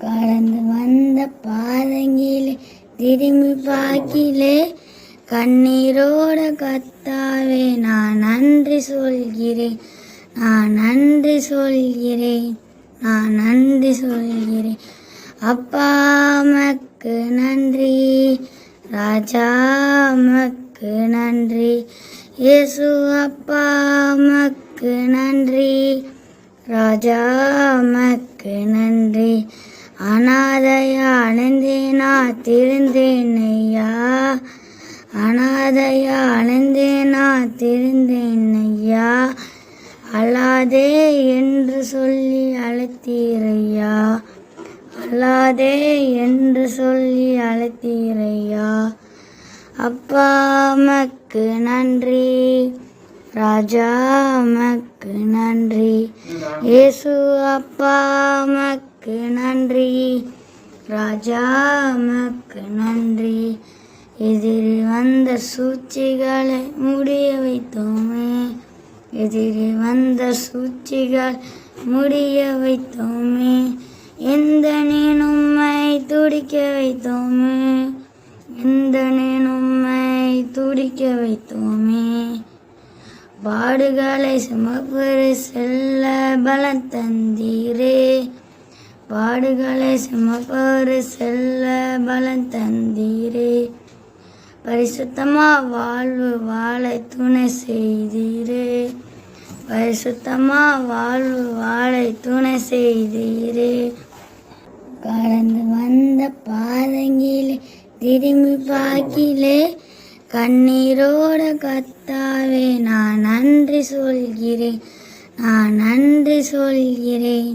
கடந்து வந்த பாதங்கிலே திரும்பி பார்க்கிலே கண்ணீரோட கத்தாவே நான் நன்றி சொல்கிறேன், நான் நன்றி சொல்கிறேன், நான் நன்றி சொல்கிறேன். அப்பா மக்கு நன்றி, ராஜா மக்கு நன்றி, இயேசு அப்பா மக்கு நன்றி, ராஜா மக்கு நன்றி. அனாதையானந்தே நான் திருந்தேன் ஐயா, அனாதையானந்தே நான் திருந்தேன் ஐயா. அல்லாதே என்று சொல்லி அழைத்தீரையா, அல்லாதே என்று சொல்லி அழைத்தீரையா. அப்பா மக்கு நன்றி, ராஜா மக்கு நன்றி, இயேசு அப்பா மக்கு நன்றி, ராஜா மக்கு நன்றி. எதிரி வந்த சூழ்ச்சிகளை முடிய வைத்தோமே, எதிரி வந்த சூழ்ச்சிகள் முடிய வைத்தோமே. எந்த நீனும்மை துடிக்க வைத்தோமே, எந்த நீனும்மை துடிக்க வைத்தோமே. பாடுகளை சுமப்பரு செல்ல பலம் தந்தீரே, பாடுகளை சுமப்பரு செல்ல பலம் தந்தீரே. பரிசுத்தமா வாழ்வு வாழ துணை செய்தீரே, பரிசுத்தமா வாழ்வு வாழ துணை செய்தீரே. கடந்து வந்த பாதங்கிலே திரும்பி பார்க்கிலே கண்ணீரோட கத்தாவே நான் நன்றி சொல்கிறேன், நான் நன்றி சொல்கிறேன்.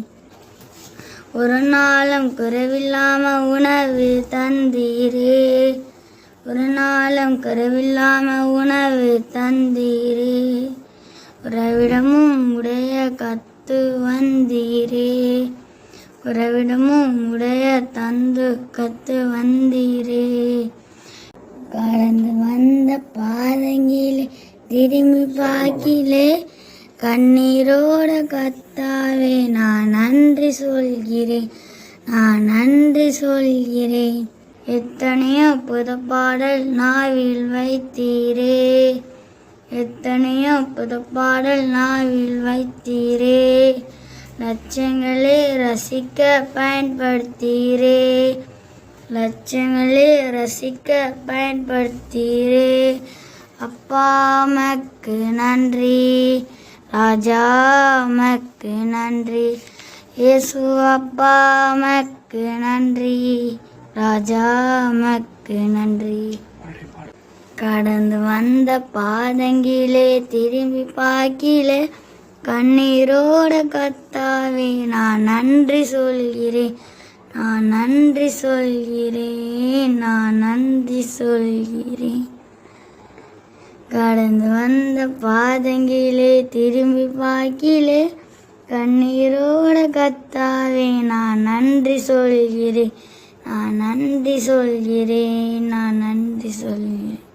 ஒரு நாளும் குறைவில்லாம உணவு தந்தீரே, ஒரு நாளும் குறைவில்லாம உணவு தந்தீரே. உறவிடமும் உடைய கத்து வந்தீரே, உறவிடமும் உடைய தந்து கத்து வந்தீரே. கடந்து வந்த பாதங்கிலே திரும்பி பார்க்கிலே கண்ணீரோட கத்தாவே நான் நன்றி சொல்கிறேன், நான் நன்றி சொல்கிறேன். எத்தனையோ புது பாடல் நாவில் வைத்தீரே, எத்தனையோ புது பாடல் நாவில் வைத்தீரே. லட்சங்களே ரசிக்க பயன்படுத்தீரே, லட்சங்களே ரசிக்க பயன்படுத்தீரே. அப்பா மக்கு நன்றி, ராஜா மக்கு நன்றி, இயேசு அப்பா மக்கு நன்றி, ராஜா மக்கு நன்றி. கடந்து வந்த பாதங்கிலே திரும்பி பார்க்கிலே கண்ணீரோட கத்தாவே நான் நன்றி சொல்கிறேன், நான் நன்றி சொல்கிறேன், நான் நன்றி சொல்கிறேன். கடந்து வந்த பாதங்கிலே திரும்பி பார்க்கிலே கண்ணீரோட கத்தாவே நான் நன்றி சொல்கிறேன், நான் நன்றி சொல்கிறேன், நான் நன்றி சொல்கிறேன்.